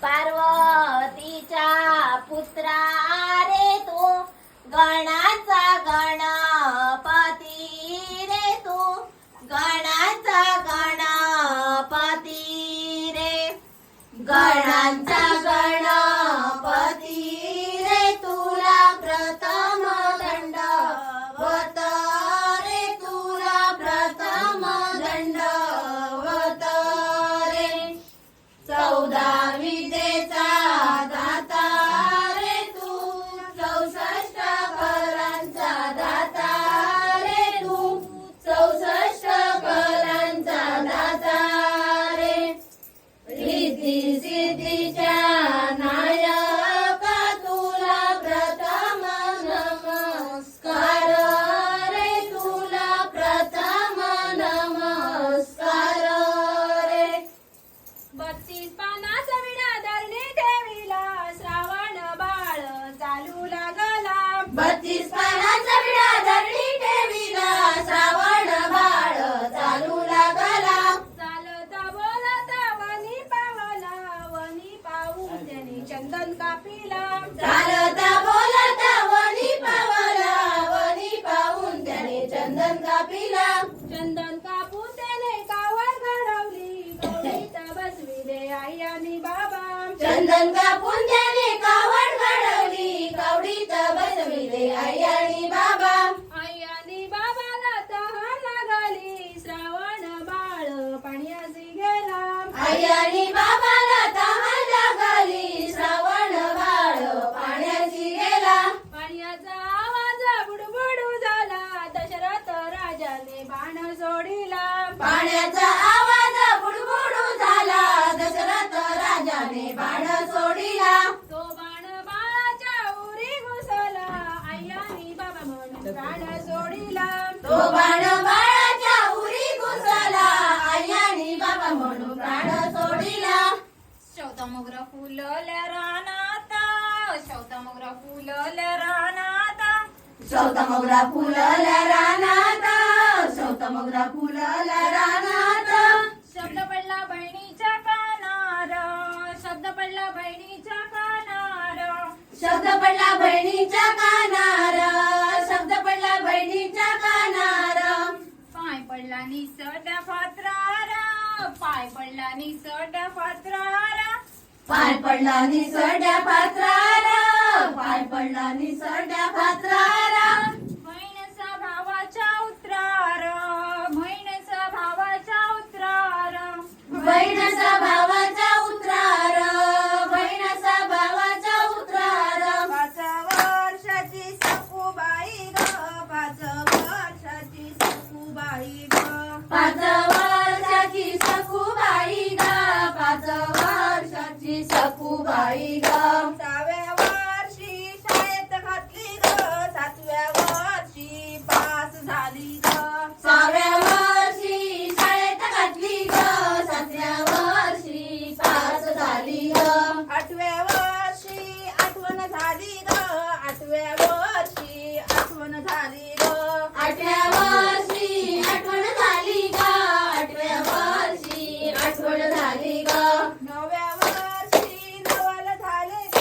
पार्वतीचा पुत्रा रे तू, गणाचा गणपती रे तू, गणाचा गणपती रे, गणांचा गणपती रे तुला प्रथम दंडवत रे, तुला प्रथम दंडवत रे, 14 विद्येचा दाता रे तू, 64 कलांचा दाता रे तू, 64 कलांचा दाता रे, रिद्धी सिद्धीच्या नायका तुला प्रथम नमस्कार रे, तुला प्रथम नमस्कार रे. 32 पानाचा विडा धरणी ठेविला, श्रावण बाळ चालू लागला. 32 पानाचा विडा धरणी ठेविला, श्रावण बाळ चालू लागला. चालता बोलता वनी पावला, वनी पाहून त्याने चंदन कापिला. चालता बोलता वनी पावला, वनी पाहून त्याने चंदन कापिला. चंदन कापून त्याने कावड घडवली, गवळीत बसविले आई आणि बाबा. चंदन कापून त्याने कावड घडवली, कवडीत बसविले आई आणि बाबा. आई आणि बाबाला तहान लागली, श्रावण बाळ पाण्याशी गेला. आई आणि बाबाला तहान लागली, श्रावण बाळ पाण्याची गेला. पाण्याचा आवाज बुडबुडू झाला, दशरथ राजाने बाण सोडिला. पाण्याचा आवाज बुडबुडू झाला, दशरथ राजाने बाण सोडिला. तो बाण बाळाच्या उरी घुसला, आई आणि बाबा म्हणून प्राण सोडिला. तो बाण बाळाच्या उरी घुसला, आई आणि बाबा म्हणून प्राण सोडिला. शेवता मोगरा फुलल्या रानात, शेवता मोगरा फुलल्या रानात. शेवता मोगरा फुलल्या रानात, शेवता मोगरा फुलल्या रानात. शब्द पडला बहिणीच्या कानार, शब्द पडला बहिणीच्या कानार. शब्द पडला बहिणीच्या कानार, शब्द पडला बहिणीच्या कानार. पाय पडला निसर्ग पात्रार, पाय पडला निसर्ग पात्रार. पाय पडला निसर्ड्या पात्रार, पाय पडला निसर्ड्या पात्रार. बहिणीचा भावाच्या उतरार, बहिणीचा भावाच्या उतरार. बहिणीचा भावाचा उतरार, बहिणीचा भावाचा उतरार. 5 वर्षाची सखूबाई ग, 5 वर्षाची सखूबाई ग. 5 वर्षाची सखूबाई ग, 5 वर्षाची सखूबाई ग. 6व्या वर्षी शाळेत घातली ग, 7व्या वर्षी पास झाली ग. 6व्या वर्षी शाळेत घातली ग, 7व्या वर्षी पास झाली ग. 8व्या वर्षी आठवण झाली ग, 8व्या वर्षी आठवण झाली ग. 8व्या वर्षी आठवण झाली ग, 8व्या वर्षी आठवण झाली ग. 9व्या वर्षी नवल झाले ग,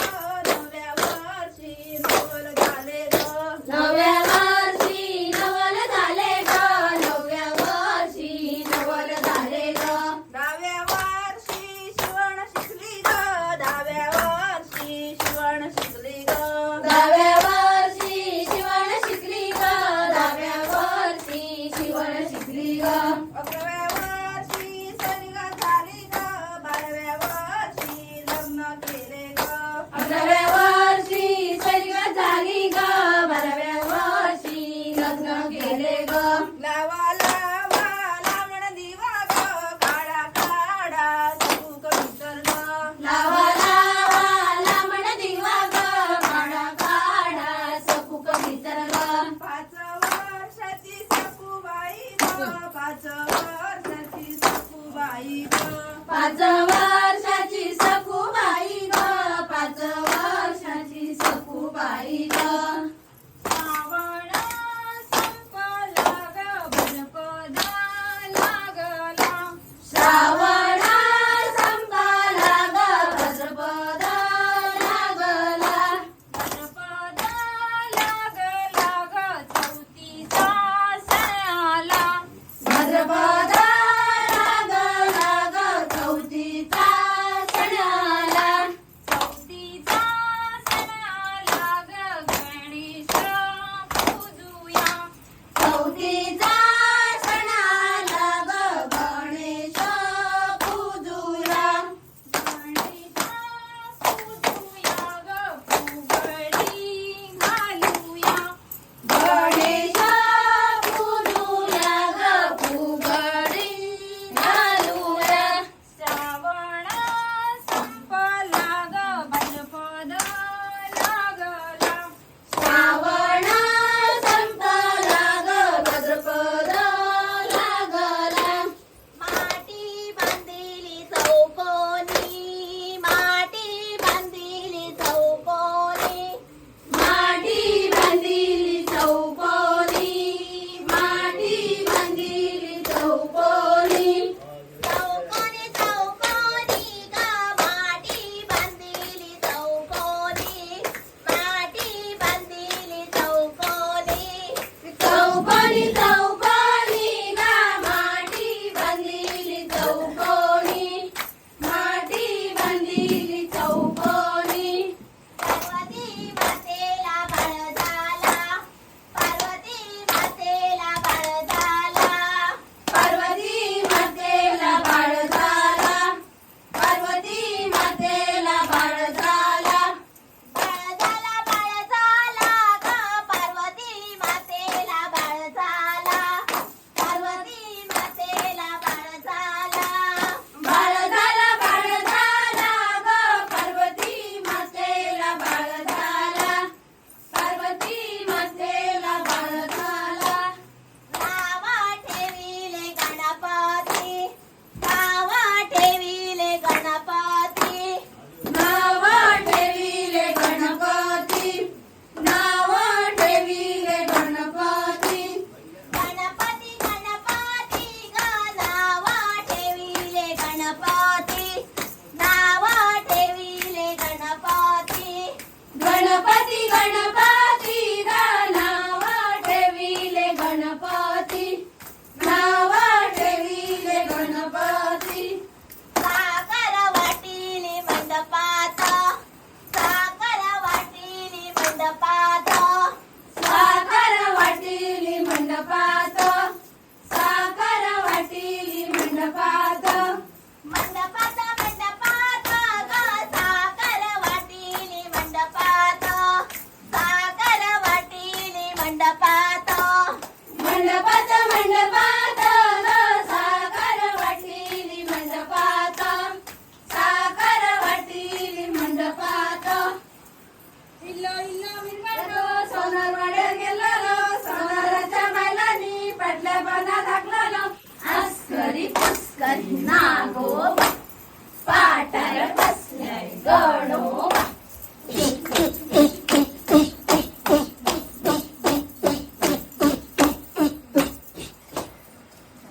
पाटावर बसल्या गणोबा.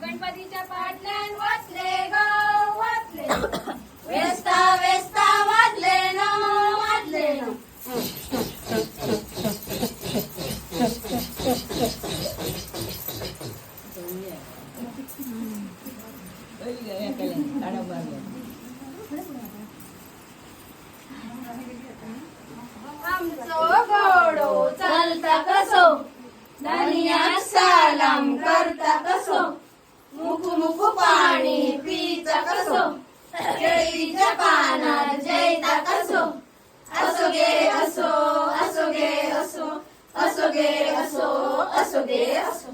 गणपतीच्या पाटल्यान वाचले ग वाचले. वेस्ता वेस्ता वाजले न वाजले न. आमचो घोडो चालता कसो धनिया सलाम करता कसो. मुख मुख पाणी पिता कसो. केळीच्या पानात जैता कसो. असो गे असो असो गे असो असो गे असो असो गे असो.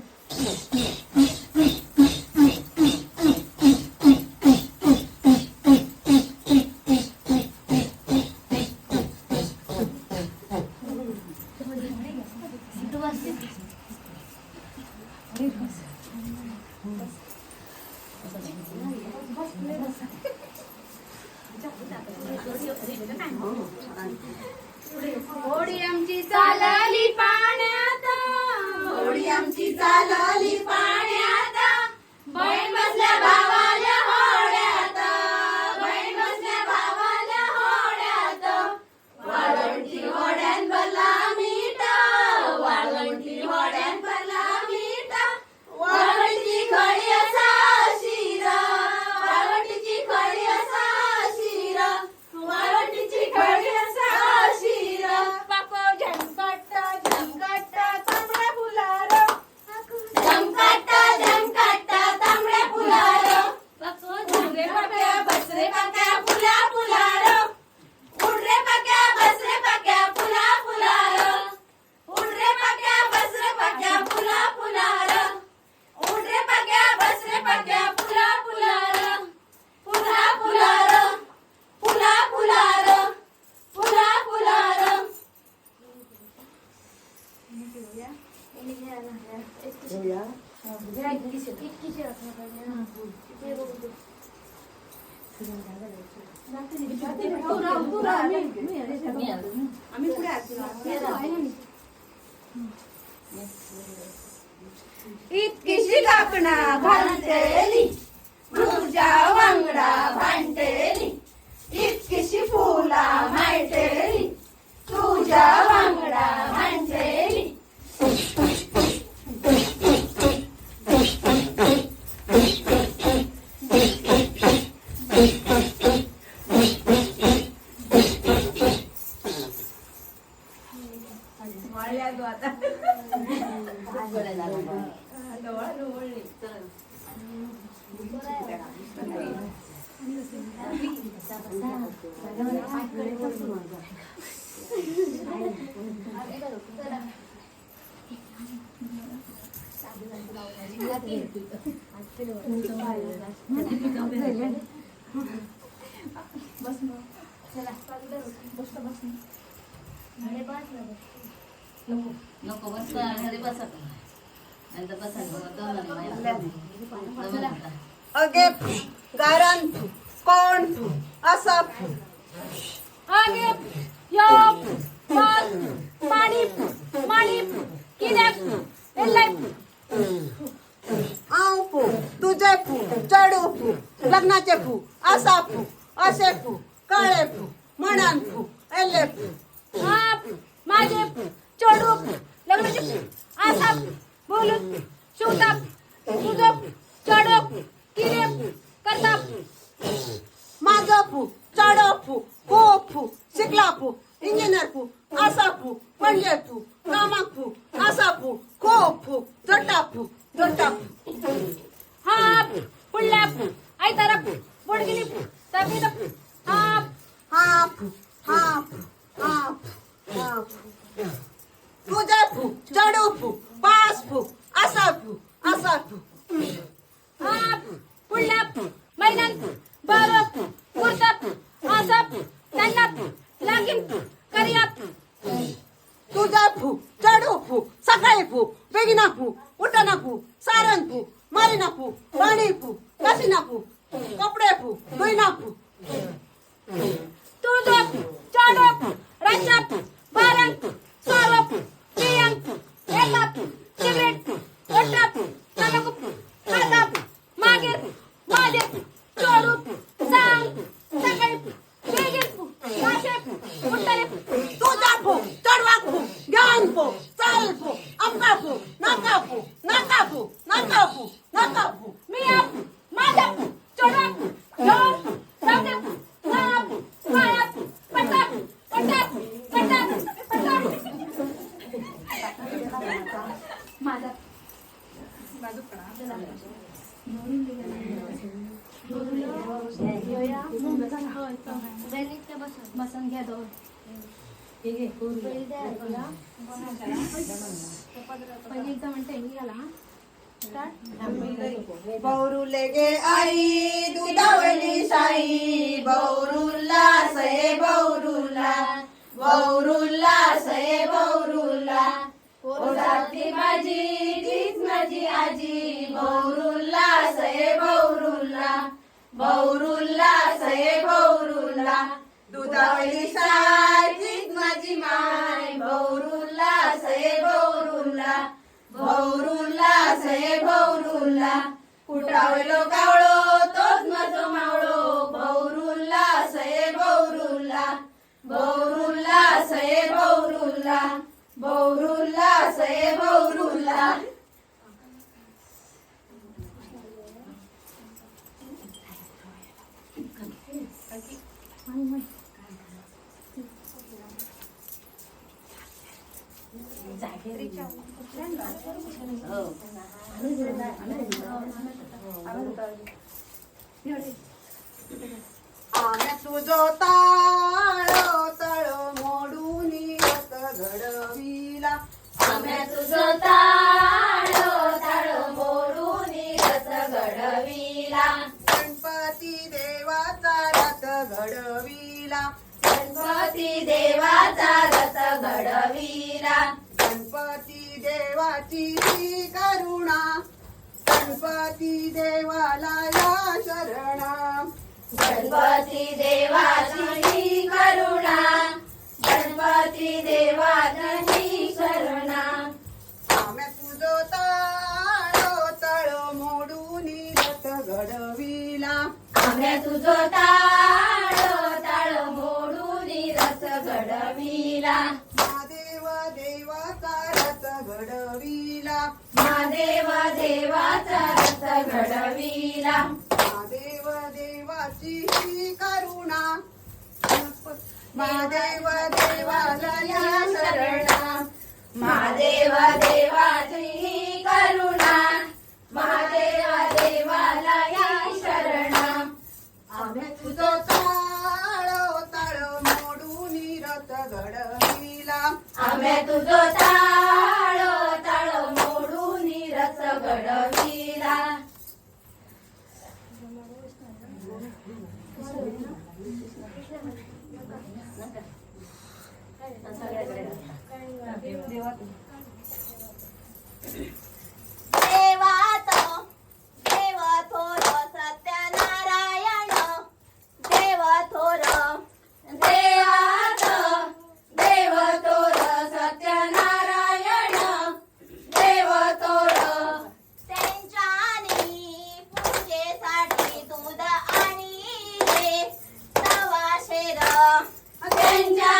होडी आमची चालली पाण्यात. होडी आमची चालली पाण्यात. बहीण बसल्या भावाल्या होड्यात. बहीण बसल्या भावाल्या होड्यात. वाळवंटी होड्यान भरला मीठ. वाळवंटी होड्यान भरला मीठ. वाळवंटीची खडी असा शिर. वाळवंटीची खडी असा शिर. वाळवंटीची खडी असा शिर. पाको झंकट झंकट तांबड्या फुलार. झमकाटा झमकाटा तांबड्या फुलार. उडरे पाक्या बसरे पाक्या फुला फुलार. उडरे पाक्या बसरे पाक्या फुला फुलार. उडरे पाक्या बसरे पाक्या फुला फुलार. उडरे पाक्या बसरे पाक्या फुला फुलार. फुला फुलार. फुला फुलार. फुला फुलार. इतकीशी काकणा घालतेली. तुझ्या वांगडा भांडतेली. इतकीशी फुला मांडतेली. तुझ्या वांगडा भांडतेली. नको बस घरी बसा नंतर बसा अगे गारण कोण असा आगे यो पाल पाणी माणी किनेप एलेप. आव फू तुझे फू चढू फू लग्नाचे फू असा फू असे फू काळे फू म्हणान फू एले फू. आप माझे चोडूप लग्नाचे आसाप बोलून शिवताप तुझप चढप किरेप करताप. माझं फू चढ फू को फू शिकला फू इंजिनियर फू असा फू म्हणजे फू कामाक फू असा फू को फू जटा फू जटा फू. हाप पुल्लाप आयतारप बोडगिनीप तबीदप हाप हा फू हा फू हा फू हा फू. तुझे फू चढू फू पास फू असा फू असा फू. हाप पुल्लाप मैदान बारप कुर्ताप आसाप तन्नाप लागिन करियाप. तुझा फू चढू फू सकाळी फू बेगिना फू उठना फू सारण फू मारिना फू पाणी फू कसिना फू कपडे फू धुईना फू. बसन घ्या दोन पहिले एकदा म्हणते मी घाला बौरुले गे आई दुधावली साई बौरुल्ला सये बौरुल्ला बौरुल्ला सये बौरुल्ला पोटातली माझी तीच माझी आजी बौरुल्ला सये बौरुल्ला बौरुल्ला सये बौरुल्ला दुधावली साई तीच माझी माय बौरुल्ला सये बौरुल्ला बौरुल्ला सये बौरुल्ला कुटावलो कावळो तोच माझो मावळो बौरुल्ला सये बौरुल्ला बौरुल्ला सये बौरुल्ला बौरुल्ला सये बौरुल्ला हो. आम्या तुझो ताळो तळो मोडून रथ घडविला आम्या तुझो ताळो ताळो मोडून रथ घडविला गणपती देवाचा रथ घडविला गणपती देवाचा रथ घडविला गणपती देवाची ही करुणा गणपती देवाला या शरणा गणपती देवाची करुणा गणपती देवाची शरणा आम्या तुझो ताळो तळो मोडून रथ घडविला आम्या तुझो ताळो ताळो मोडून रथ घडविला महादेव देवाचा रथ घडविला महादेव देवाचा रथ घडविला महादेव देवाची ही करुणा महादेव देवाला या शरणा महादेव देवाची करुणा महादेव देवाला या शरणा आम्ही तुझो ताळो ताळो मोडून रथ घडविला आम्या तुझो ताळो ताळो मोडून रथ घडविला देवात देव थोर सत्यनारायण देव थोर देवात देव तोर सत्यनारायण देव तोर त्यांच्यानी पूजेसाठी दूध आणि 900 त्यांच्या